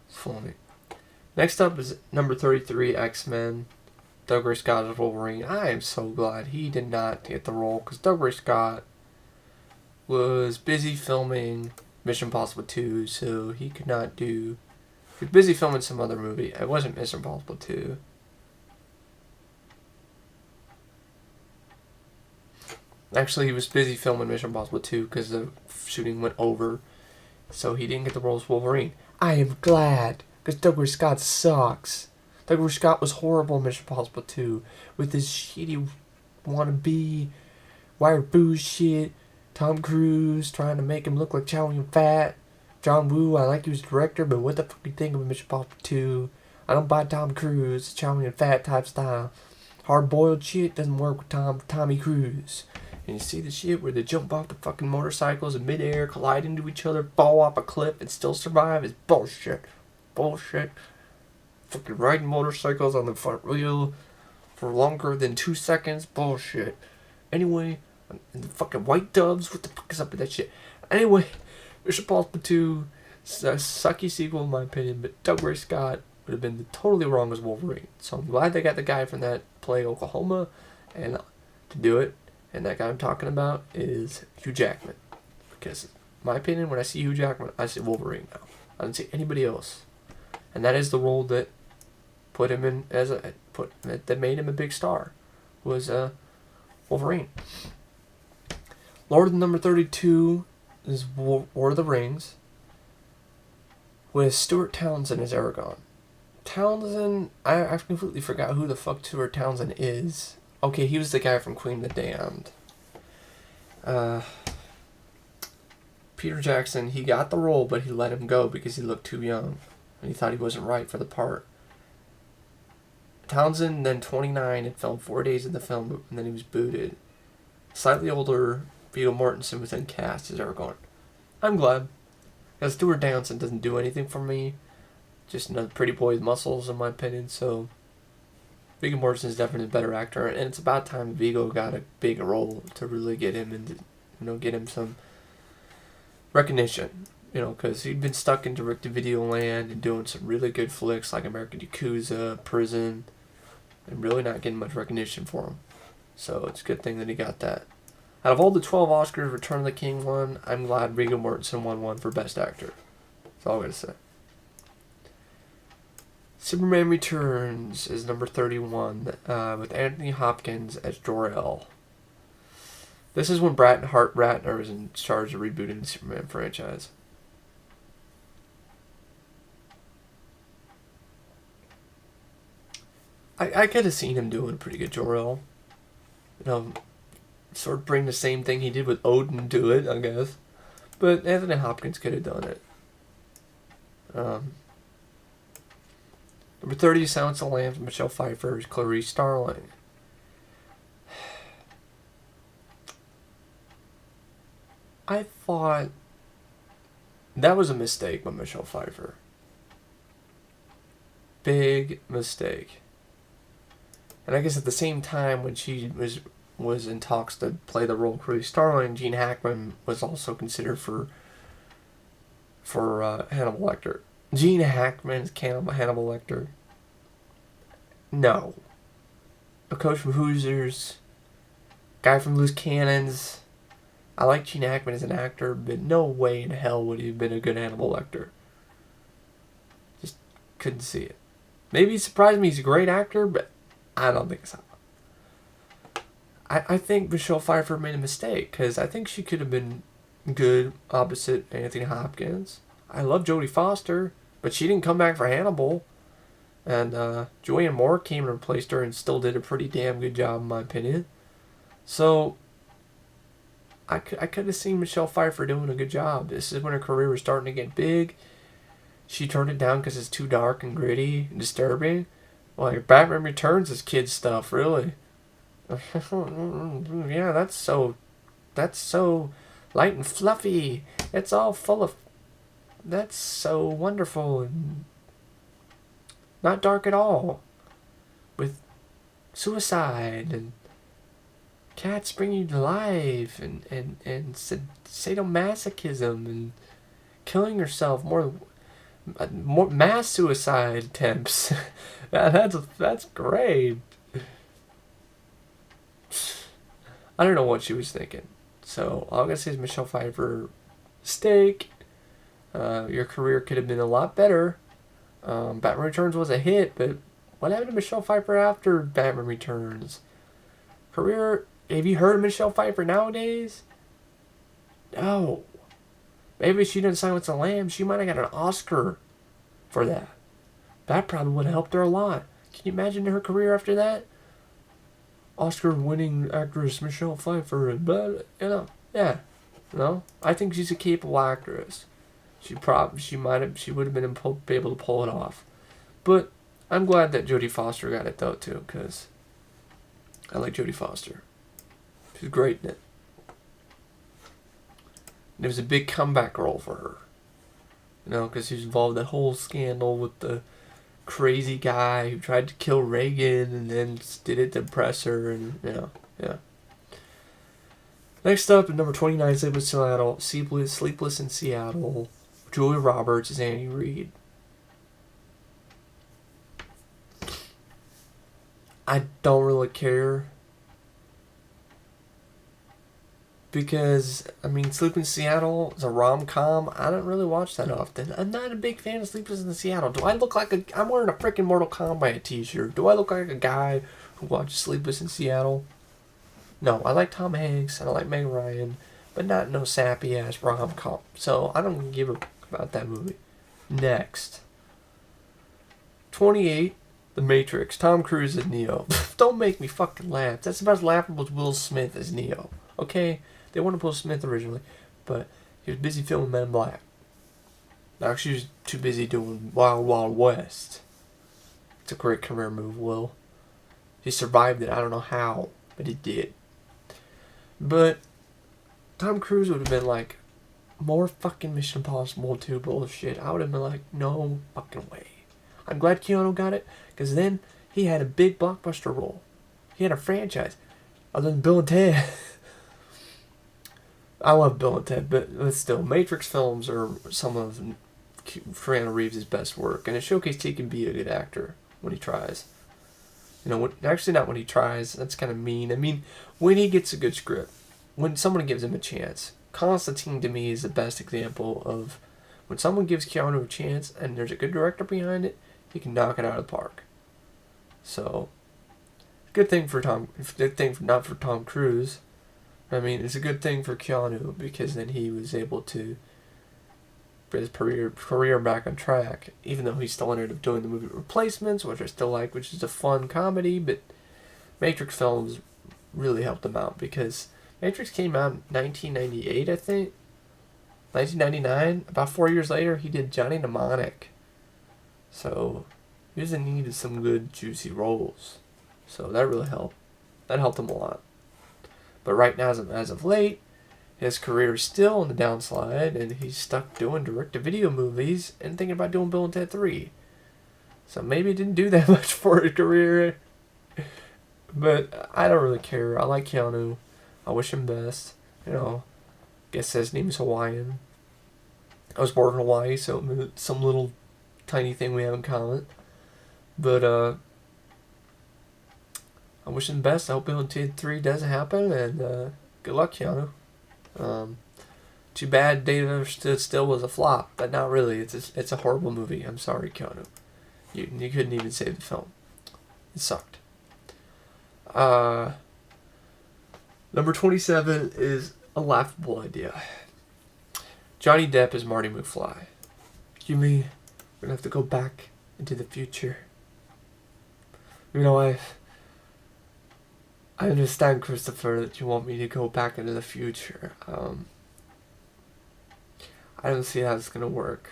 it's funny. Next up is number 33, X-Men. Douglas Scott as Wolverine. I am so glad he did not get the role because Douglas Scott was busy filming Mission Impossible 2, so he could not do... He was busy filming some other movie. It wasn't Mission Impossible 2. Actually, he was busy filming Mission Impossible 2 because the shooting went over, so he didn't get the role as Wolverine. I am glad, because Douglas Scott sucks. Douglas Scott was horrible in Mission Impossible 2 with his shitty wannabe wire bullshit. Tom Cruise trying to make him look like Chow Yun-Fat. John Woo, I like he was director, but what the fuck do you think of Mission Impossible 2? I don't buy Tom Cruise, Chow Yun-Fat type style. Hard-boiled shit doesn't work with Tommy Cruise. And you see the shit where they jump off the fucking motorcycles in midair, collide into each other, fall off a cliff, and still survive is bullshit. Bullshit. Fucking riding motorcycles on the front wheel for longer than 2 seconds. Bullshit. Anyway, and the fucking white doves. What the fuck is up with that shit? Anyway, Mission Impossible 2, sucky sequel in my opinion, but Douglas Scott would have been totally wrong as Wolverine. So I'm glad they got the guy from that play Oklahoma and to do it. And that guy I'm talking about is Hugh Jackman. Because, in my opinion, when I see Hugh Jackman, I see Wolverine now. I don't see anybody else. And that is the role that put him in that made him a big star. Was Wolverine. Lord number 32 is War of the Rings. With Stuart Townsend as Aragorn. Townsend, I completely forgot who the fuck Stuart Townsend is. Okay, he was the guy from Queen of the Damned. Peter Jackson, he got the role, but he let him go because he looked too young. And he thought he wasn't right for the part. Townsend, then 29, had filmed 4 days of the film, and then he was booted. Slightly older Viggo Mortensen was then cast as Aragorn. I'm glad. Because Stuart Townsend doesn't do anything for me. Just another pretty boy with muscles, in my opinion, so... Viggo Mortensen is definitely a better actor, and it's about time Viggo got a big role to really get him into, get him some recognition, because he'd been stuck in direct-to-video land and doing some really good flicks like American Yakuza, Prison, and really not getting much recognition for him. So it's a good thing that he got that. Out of all the 12 Oscars Return of the King won, I'm glad Viggo Mortensen won one for Best Actor. That's all I'm going to say. Superman Returns is number 31, with Anthony Hopkins as Jor-El. This is when Ratner was in charge of rebooting the Superman franchise. I could have seen him doing a pretty good Jor-El. Sort of bring the same thing he did with Odin to it, I guess. But Anthony Hopkins could have done it. Number 30, Silence of the Lambs, Michelle Pfeiffer, Clarice Starling. I thought that was a mistake by Michelle Pfeiffer. Big mistake. And I guess at the same time when she was in talks to play the role of Clarice Starling, Gene Hackman was also considered for Hannibal Lecter. Gene Hackman's Hannibal Lecter. No. A coach from Hoosiers, guy from Loose Cannons. I like Gene Hackman as an actor, but no way in hell would he have been a good Hannibal Lecter. Just couldn't see it. Maybe it surprised me he's a great actor, but I don't think so. I think Michelle Pfeiffer made a mistake, because I think she could have been good opposite Anthony Hopkins. I love Jodie Foster, but she didn't come back for Hannibal. And Julianne Moore came and replaced her and still did a pretty damn good job, in my opinion. So, I could have seen Michelle Pfeiffer doing a good job. This is when her career was starting to get big. She turned it down because it's too dark and gritty and disturbing. Like, Batman Returns is kid stuff, really. Yeah, that's so light and fluffy. It's all full of... That's so wonderful and not dark at all. With suicide and cats bringing you to life and sadomasochism and killing yourself, more mass suicide attempts. That's great. I don't know what she was thinking. So all I'm gonna say is Michelle Pfeiffer, mistake. Your career could have been a lot better. Batman Returns was a hit, but what happened to Michelle Pfeiffer after Batman Returns? Career, have you heard of Michelle Pfeiffer nowadays? No. Maybe if she didn't Silence the Lambs, she might have got an Oscar for that. That probably would have helped her a lot. Can you imagine her career after that? Oscar-winning actress Michelle Pfeiffer, and yeah. No, I think she's a capable actress. She would have been able to pull it off. But I'm glad that Jodie Foster got it though too, because I like Jodie Foster. She's great in it. And it was a big comeback role for her. You know, because she was involved in that whole scandal with the crazy guy who tried to kill Reagan and then did it to impress her, and yeah. Next up, at number 29, Sleepless in Seattle. Julia Roberts as Annie Reed. I don't really care. Because, I mean, Sleepless in Seattle is a rom-com. I don't really watch that often. I'm not a big fan of Sleepless in Seattle. Do I look like I'm wearing a freaking Mortal Kombat t-shirt. Do I look like a guy who watches Sleepless in Seattle? No, I like Tom Hanks and I like Meg Ryan, but not no sappy-ass rom-com. So, I don't give a about that movie. Next. 28, The Matrix. Tom Cruise as Neo. Don't make me fucking laugh. That's about as laughable as Will Smith as Neo. Okay? They wanted Will Smith originally, but he was busy filming Men in Black. Actually, he was too busy doing Wild Wild West. It's a great career move, Will. He survived it. I don't know how, but he did. But Tom Cruise would have been like, more fucking Mission Impossible 2 bullshit. I would have been like, no fucking way. I'm glad Keanu got it, because then he had a big blockbuster role. He had a franchise. Other than Bill and Ted. I love Bill and Ted, but still, Matrix films are some of Keanu Reeves' best work, and it showcased he can be a good actor when he tries. You know, actually not when he tries, that's kind of mean. I mean, when he gets a good script, when someone gives him a chance. Constantine, to me, is the best example of when someone gives Keanu a chance and there's a good director behind it, he can knock it out of the park. So, good thing not for Tom Cruise. I mean, it's a good thing for Keanu because then he was able to put his career back on track, even though he still ended up doing the movie Replacements, which I still like, which is a fun comedy, but Matrix films really helped him out because Matrix came out in 1998, I think. 1999. About 4 years later, he did Johnny Mnemonic. So, he was in need of some good, juicy roles. So, that really helped. That helped him a lot. But right now, as of late, his career is still on the downslide, and he's stuck doing direct-to-video movies and thinking about doing Bill and Ted 3. So maybe it didn't do that much for his career. But I don't really care. I like Keanu. I wish him best. You know, guess his name is Hawaiian. I was born in Hawaii, so some little tiny thing we have in common. But I wish him the best. I hope Bill and Ted 3 doesn't happen, and good luck, Keanu. Too bad David Stood Still was a flop, but not really. It's a horrible movie. I'm sorry, Keanu. You couldn't even save the film. It sucked. Number 27 is a laughable idea. Johnny Depp is Marty McFly. You mean we're gonna have to go back into the future? You know, I understand, Christopher, that you want me to go back into the future. I don't see how it's gonna work.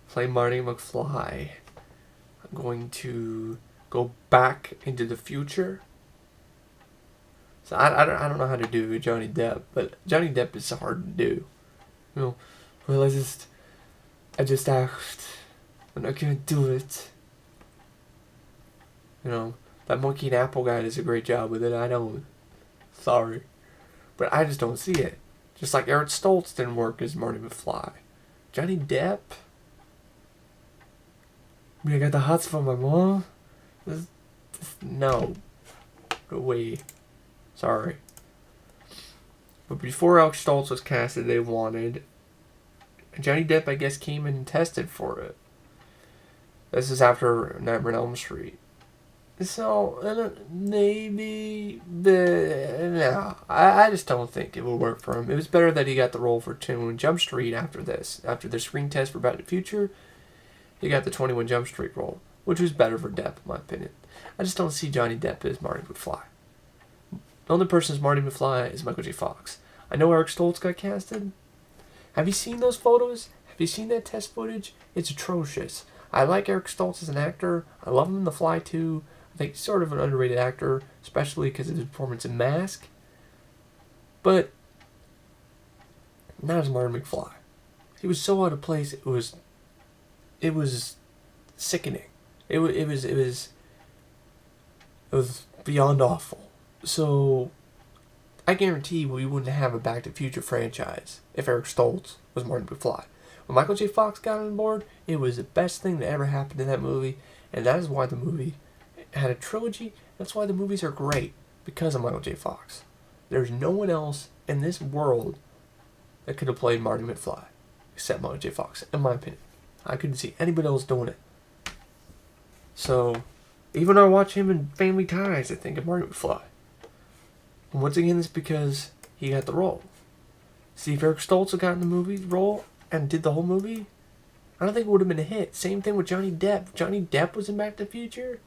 Play Marty McFly. I'm going to go back into the future. So I don't know how to do Johnny Depp, but Johnny Depp is hard to do. You know, well, I just asked. I'm not gonna do it. You know, that Monkey and Apple guy does a great job with it. I don't. Sorry. But I just don't see it. Just like Eric Stoltz didn't work as Marty McFly. Johnny Depp? I mean, I got the hots from my mom? No. Go away. Sorry. But before Eric Stoltz was casted, they wanted... Johnny Depp, I guess, came in and tested for it. This is after Nightmare on Elm Street. So, maybe... No. I just don't think it will work for him. It was better that he got the role for 21 Jump Street after this. After the screen test for Back to the Future, he got the 21 Jump Street role, which was better for Depp, in my opinion. I just don't see Johnny Depp as Marty McFly. The only person as Marty McFly is Michael J. Fox. I know Eric Stoltz got casted. Have you seen those photos? Have you seen that test footage? It's atrocious. I like Eric Stoltz as an actor. I love him in The Fly too. I think he's sort of an underrated actor, especially because of his performance in Mask. But not as Marty McFly. He was so out of place. It was sickening. It was beyond awful. So I guarantee we wouldn't have a Back to the Future franchise if Eric Stoltz was Marty McFly. When Michael J. Fox got on board, it was the best thing that ever happened in that movie, and that is why the movie had a trilogy. That's why the movies are great, because of Michael J. Fox. There's no one else in this world that could have played Marty McFly except Michael J. Fox, in my opinion. I couldn't see anybody else doing it. So, even though I watch him in Family Ties, I think of Marty McFly. And once again, it's because he got the role. See, if Eric Stoltz had gotten the movie role and did the whole movie, I don't think it would have been a hit. Same thing with Johnny Depp. If Johnny Depp was in Back to the Future,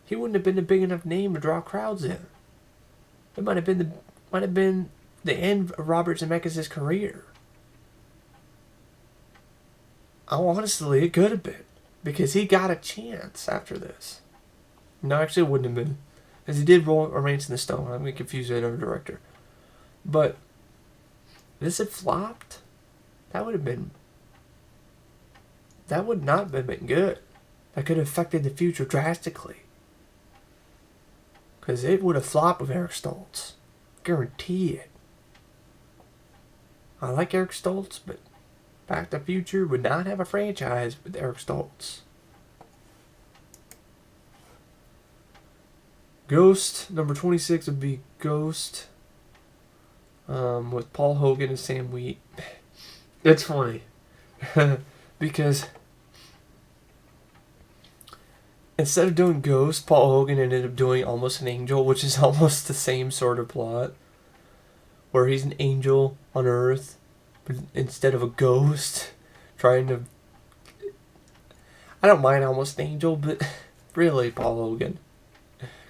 he wouldn't have been a big enough name to draw crowds in. It might have been the end of Robert Zemeckis' career. Oh, honestly, it could have been, because he got a chance after this. No, actually, it wouldn't have been, because he did Remains in the Stone. I'm getting confused with another director. But this had flopped. That would not have been good. That could have affected the future drastically. Because it would have flopped with Eric Stoltz. Guarantee it. I like Eric Stoltz, but Back to the Future would not have a franchise with Eric Stoltz. Ghost, number 26 would be Ghost. With Paul Hogan and Sam Wheat. It's funny. Because instead of doing Ghost, Paul Hogan ended up doing Almost an Angel, which is almost the same sort of plot. Where he's an angel on Earth, but instead of a ghost, trying to... I don't mind Almost an Angel, but really, Paul Hogan.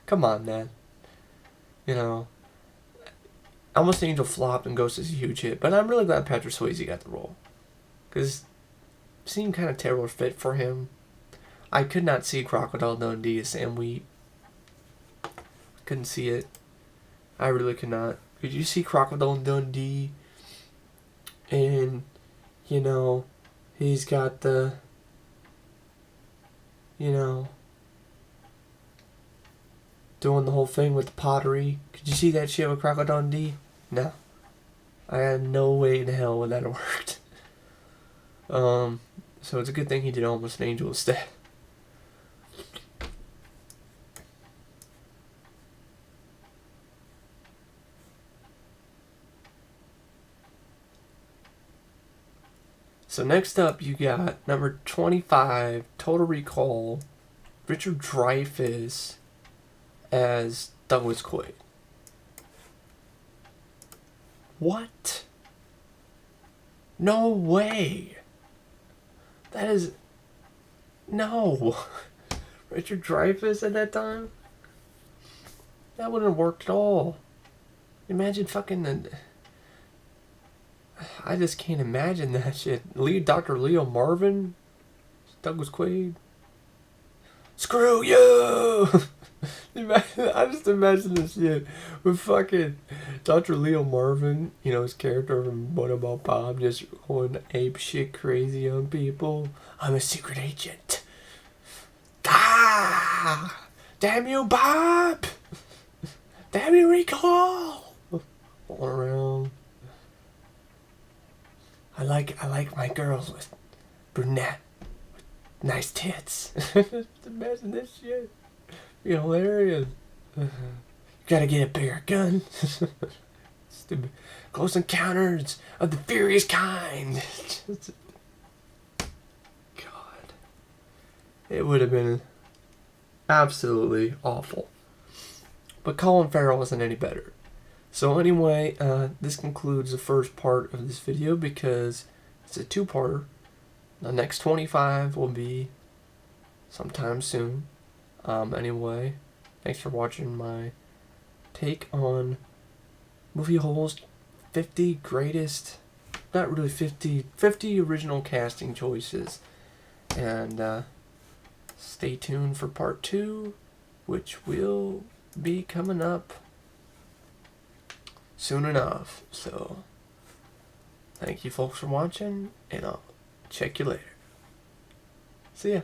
Come on, man. You know, Almost an Angel flopped and Ghost is a huge hit, but I'm really glad Patrick Swayze got the role. Because it seemed kind of tailor fit for him. I could not see Crocodile Dundee as Sam Wheat. Couldn't see it. I really could not. Could you see Crocodile Dundee and, you know, He's got the, you know, doing the whole thing with the pottery. Could you see that shit with Crocodile Dundee? No. I had no way in hell would that have worked. So it's a good thing he did Almost an Angel instead. So next up, you got number 25, Total Recall, Richard Dreyfuss as Douglas Quaid. What? No way. That is... No. Richard Dreyfuss at that time? That wouldn't have worked at all. Imagine fucking... I just can't imagine that shit. Dr. Leo Marvin? Douglas Quaid? Screw you! I just imagine this shit with fucking Dr. Leo Marvin, you know, his character from What About Bob, just going ape shit crazy on people. I'm a secret agent. Ah! Damn you, Bob! Damn you, Recall! All around. I like my girls with brunette, with nice tits. Just imagine this shit. Be hilarious. You gotta get a bigger gun. Stupid. Close Encounters of the Furious Kind. God. It would have been absolutely awful. But Colin Farrell wasn't any better. So anyway, this concludes the first part of this video because it's a two-parter. The next 25 will be sometime soon. Anyway, thanks for watching my take on Moviehole's 50 greatest, not really 50 original casting choices. And stay tuned for part 2, which will be coming up soon enough. So, thank you folks for watching, and I'll check you later. See ya.